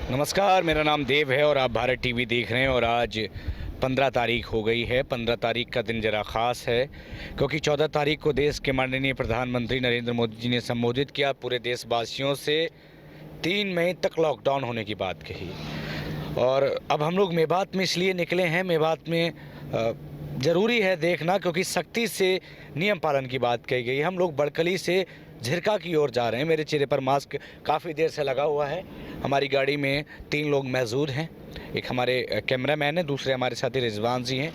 नमस्कार, मेरा नाम देव है और आप भारत टीवी देख रहे हैं। और आज 15 तारीख हो गई है। 15 तारीख का दिन ज़रा ख़ास है क्योंकि 14 तारीख को देश के माननीय प्रधानमंत्री नरेंद्र मोदी जी ने संबोधित किया, पूरे देशवासियों से 3 मई तक लॉकडाउन होने की बात कही। और अब हम लोग मेवात में इसलिए निकले हैं, मेवात में ज़रूरी है देखना क्योंकि सख्ती से नियम पालन की बात कही गई है। हम लोग बड़कली से झिरका की ओर जा रहे हैं। मेरे चेहरे पर मास्क काफ़ी देर से लगा हुआ है। हमारी गाड़ी में 3 लोग मौजूद हैं, एक हमारे कैमरामैन है, दूसरे हमारे साथी रिजवान जी हैं।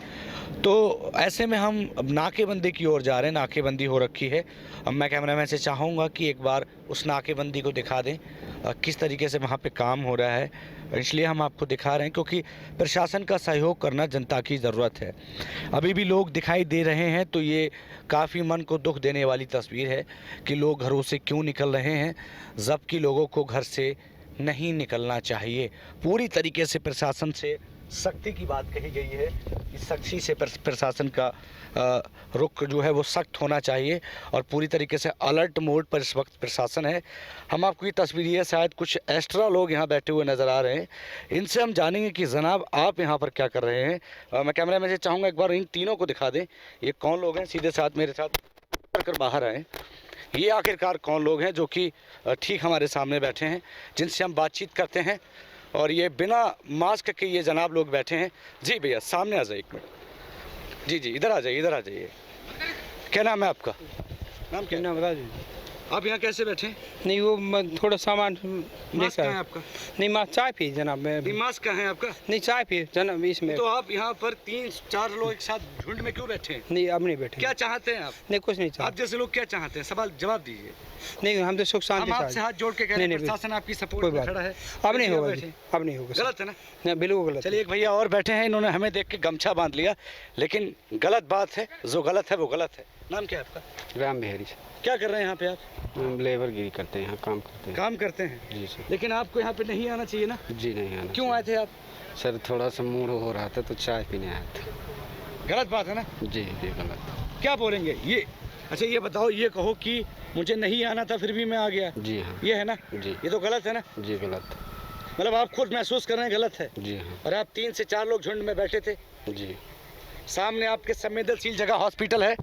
तो ऐसे में हम अब नाकेबंदी की ओर जा रहे हैं। नाकेबंदी हो रखी है। अब मैं कैमरामैन से चाहूँगा कि एक बार उस नाकेबंदी को दिखा दें, किस तरीके से वहाँ पे काम हो रहा है। इसलिए हम आपको दिखा रहे हैं क्योंकि प्रशासन का सहयोग करना जनता की ज़रूरत है। अभी भी लोग दिखाई दे रहे हैं तो ये काफ़ी मन को दुख देने वाली तस्वीर है कि लोग घरों से क्यों निकल रहे हैं, जबकि लोगों को घर से नहीं निकलना चाहिए। पूरी तरीके से प्रशासन से सख्ती की बात कही गई है। इस सख्ती से प्रशासन का रुख जो है वो सख्त होना चाहिए और पूरी तरीके से अलर्ट मोड पर इस वक्त प्रशासन है। हम आपको ये तस्वीर, ये शायद कुछ एक्स्ट्रा लोग यहाँ बैठे हुए नज़र आ रहे हैं। इनसे हम जानेंगे कि जनाब आप यहाँ पर क्या कर रहे हैं। मैं कैमरा मैन से चाहूँगा एक बार इन तीनों को दिखा दें, ये कौन लोग हैं। सीधे साथ मेरे साथ कर बाहर आएँ। ये आखिरकार कौन लोग हैं जो कि ठीक हमारे सामने बैठे हैं, जिनसे हम बातचीत करते हैं। और ये बिना मास्क के ये जनाब लोग बैठे हैं। जी भैया सामने आ जाइए एक मिनट। जी जी इधर आ जाइए, इधर आ जाइए। क्या नाम है आपका? नाम क्या? नाम बता दीजिए। आप यहाँ कैसे बैठे? नहीं वो थोड़ा सामान मास्क कहाँ है आपका? नहीं मास्क चाय पी जनाब। मैं नहीं मास्क कहाँ है आपका? नहीं चाय पी जनाब इसमें। तो आप यहाँ पर 3-4 लोग एक साथ झुंड में क्यों बैठे हैं? नहीं अब नहीं बैठे। क्या चाहते हैं आप? नहीं कुछ नहीं आप चाहते। जैसे लोग क्या चाहते हैं? सवाल जवाब दीजिए। नहीं हम तो सुख शांति हम आपसे से हाथ जोड़ के कह रहे हैं, नहीं, प्रशासन आपकी कोई सपोर्ट में बात खड़ा है। अब नहीं होगा बैठे जी, हैं। अब नहीं होगा। गलत है ना? नहीं बिल्कुल गलत। चलिए एक भैया और बैठे हैं, इन्होंने हमें देख के गमछा बांध लिया, लेकिन गलत बात है। जो गलत है वो गलत है। नाम क्या है आपका? राम बिहारी से। क्या कर रहे हैं यहाँ पे आप? हम लेबर गिरी करते हैं, यहाँ काम करते हैं। काम करते हैं जी सर। लेकिन आपको यहाँ पे नहीं आना चाहिए ना? जी नहीं आना। क्यों आए थे आप? सर थोड़ा सा मूड हो रहा था तो चाय पीने आया था। गलत बात है ना? जी जी गलत। क्या बोलेंगे ये? अच्छा ये बताओ, ये कहो कि मुझे नहीं आना था फिर भी मैं आ गया। जी हाँ। ये है ना? जी। ये तो गलत है ना? जी गलत। मतलब आप खुद महसूस कर रहे हैं गलत है। जी हाँ। और आप 3 से 4 लोग झुंड में बैठे थे। जी। सामने आपके संवेदनशील जगह हॉस्पिटल है।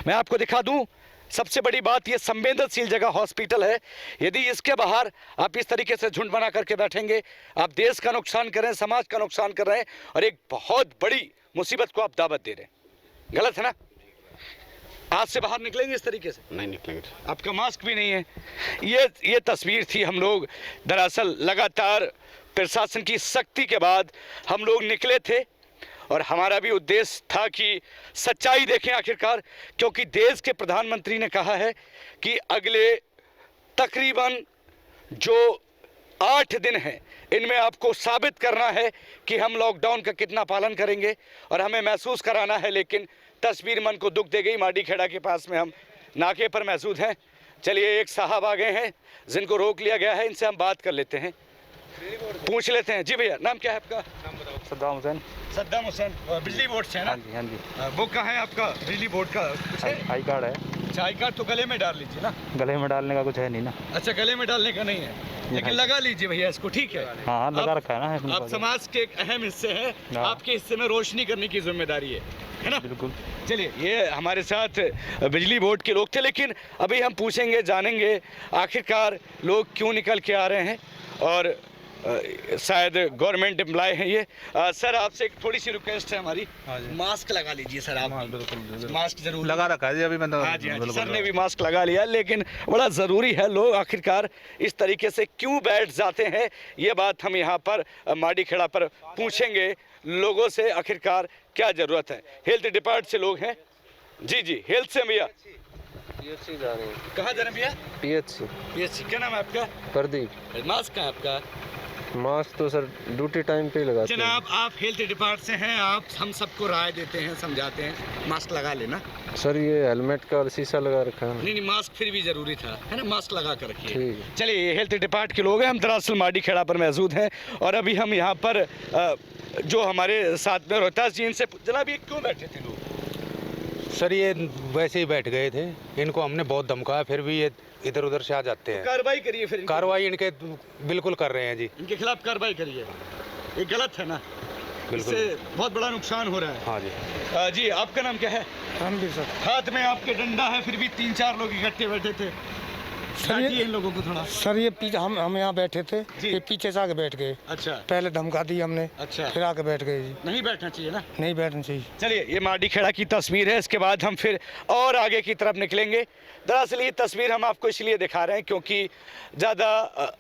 मैं आपको दिखा दूं, सबसे बड़ी बात ये संवेदनशील जगह हॉस्पिटल है। यदि इसके बाहर आप इस तरीके से झुंड बना करके बैठेंगे, आप देश का नुकसान कर रहे हैं, समाज का नुकसान कर रहे हैं और एक बहुत बड़ी मुसीबत को आप दावत दे रहे हैं। गलत है ना? आज से बाहर निकलेंगे इस तरीके से? नहीं निकलेंगे। आपका मास्क भी नहीं है। ये तस्वीर थी। हम लोग दरअसल लगातार प्रशासन की सख्ती के बाद हम लोग निकले थे और हमारा भी उद्देश्य था कि सच्चाई देखें आखिरकार, क्योंकि देश के प्रधानमंत्री ने कहा है कि अगले तकरीबन जो 8 दिन हैं इनमें आपको साबित करना है कि हम लॉकडाउन का कितना पालन करेंगे और हमें महसूस कराना है। लेकिन तस्वीर मन को दुख दे गई। माडीखेड़ा के पास में हम नाके पर मौजूद हैं। चलिए एक साहब आ गए हैं जिनको रोक लिया गया है, इनसे हम बात कर लेते हैं, पूछ लेते हैं। जी भैया नाम क्या है आपका? सद्दाम हुसैन। सद्दाम हुसैन। बिजली बोर्ड से है ना? हाँ जी हाँ जी। वो कहाँ है आपका बिजली बोर्ड का? कुछ है? आई कार्ड है। अच्छा आई कार्ड तो गले में डाल लीजिए ना। गले में डालने का कुछ है नहीं ना। अच्छा गले में डालने का नहीं है, लेकिन लगा लीजिए भैया इसको, ठीक है? हाँ लगा रखा है ना। आप समाज के एक अहम हिस्से हैं, आपके हिस्से में रोशनी करने की जिम्मेदारी है ना? बिल्कुल। चलिए ये हमारे साथ बिजली बोर्ड के लोग थे, लेकिन अभी हम पूछेंगे, जानेंगे आखिरकार लोग क्यों निकल के आ रहे हैं और शायद गवर्नमेंट एम्प्लॉय हैं ये। सर आपसे एक थोड़ी सी रिक्वेस्ट है हमारी, मास्क लगा लीजिए सर आप। बिल्कुल मास्क जरूर लगा रखा है जी अभी। मैं तो हाँ जी सर ने भी मास्क लगा लिया, लेकिन बड़ा ज़रूरी है। लोग आखिरकार इस तरीके से क्यों बैठ जाते हैं, ये बात हम यहाँ पर माडीखेड़ा पर पूछेंगे लोगों से, आखिरकार क्या ज़रूरत है। हेल्थ डिपार्टमेंट से लोग हैं। जी जी हेल्थ से भैया। पीएचसी जा रहे हैं। कहाँ जा रहे हैं भैया? पीएचसी। क्या नाम है आपका? प्रदीप। मास्क कहाँ है आपका? मास्क तो सर ड्यूटी टाइम पे ही लगाते हैं। जनाब आप हेल्थ डिपार्टमेंट से हैं, आप हम सबको राय देते हैं, समझाते हैं मास्क लगा लेना। सर ये हेलमेट का शीशा लगा रखा है। नहीं मास्क फिर भी जरूरी था, है ना? मास्क लगा कर रखिए। ठीक है। चलिए ये हेल्थ डिपार्टमेंट के लोग हैं, हम दरअसल माडीखेड़ा पर मौजूद हैं और अभी हम यहाँ पर जो हमारे साथ में रोहतास जी, इनसे जनाब ये क्यों बैठे थे लोग? सर ये वैसे ही बैठ गए थे, इनको हमने बहुत धमकाया, फिर भी ये इधर उधर से आ जाते हैं। कार्रवाई करिए फिर कार्रवाई इनके बिल्कुल कर रहे हैं जी। इनके खिलाफ कार्रवाई करिए, ये गलत है ना, बिल्कुल। इससे बहुत बड़ा नुकसान हो रहा है। हाँ जी। जी आपका नाम क्या है? रणबीर सर। हाथ में आपके डंडा है, फिर भी 3-4 लोग इकट्ठे बैठे थे। डांटिए इन लोगों को थोड़ा। सर ये पीछे हम यहाँ बैठे थे, जी। ये पीछे से आके बैठ गए। अच्छा, पहले धमका दी हमने, अच्छा, फिर आके बैठ गए जी। नहीं बैठना चाहिए ना। नहीं बैठना चाहिए। चलिए, ये माडीखेड़ा की तस्वीर है। इसके बाद हम फिर और आगे की तरफ निकलेंगे। दरअसल ये तस्वीर हम आपको इसलिए दिखा रहे हैं क्योंकि ज़्यादा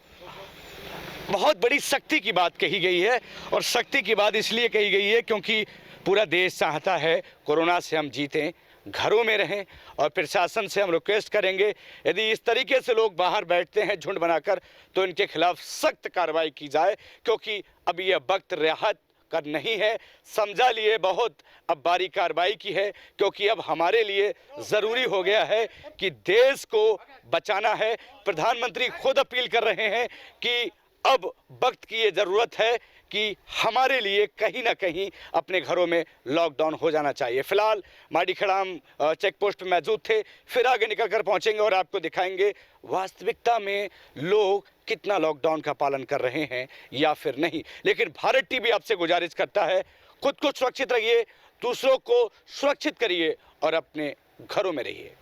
बहुत बड़ी सख्ती की बात कही गई है, और सख्ती की बात इसलिए कही गई है क्योंकि पूरा देश चाहता है कोरोना से हम जीतें, घरों में रहें, और प्रशासन से हम रिक्वेस्ट करेंगे यदि इस तरीके से लोग बाहर बैठते हैं झुंड बनाकर तो इनके खिलाफ सख्त कार्रवाई की जाए, क्योंकि अब यह वक्त राहत का नहीं है, समझा लिए बहुत अब बारी कार्रवाई की है, क्योंकि अब हमारे लिए ज़रूरी हो गया है कि देश को बचाना है। प्रधानमंत्री खुद अपील कर रहे हैं कि अब वक्त की ये ज़रूरत है कि हमारे लिए कहीं ना कहीं अपने घरों में लॉकडाउन हो जाना चाहिए। फिलहाल माडीखेड़ा हम चेक पोस्ट पे मौजूद थे, फिर आगे निकल कर पहुँचेंगे और आपको दिखाएंगे वास्तविकता में लोग कितना लॉकडाउन का पालन कर रहे हैं या फिर नहीं। लेकिन भारत टीवी आपसे गुजारिश करता है, खुद को सुरक्षित रहिए, दूसरों को सुरक्षित करिए और अपने घरों में रहिए।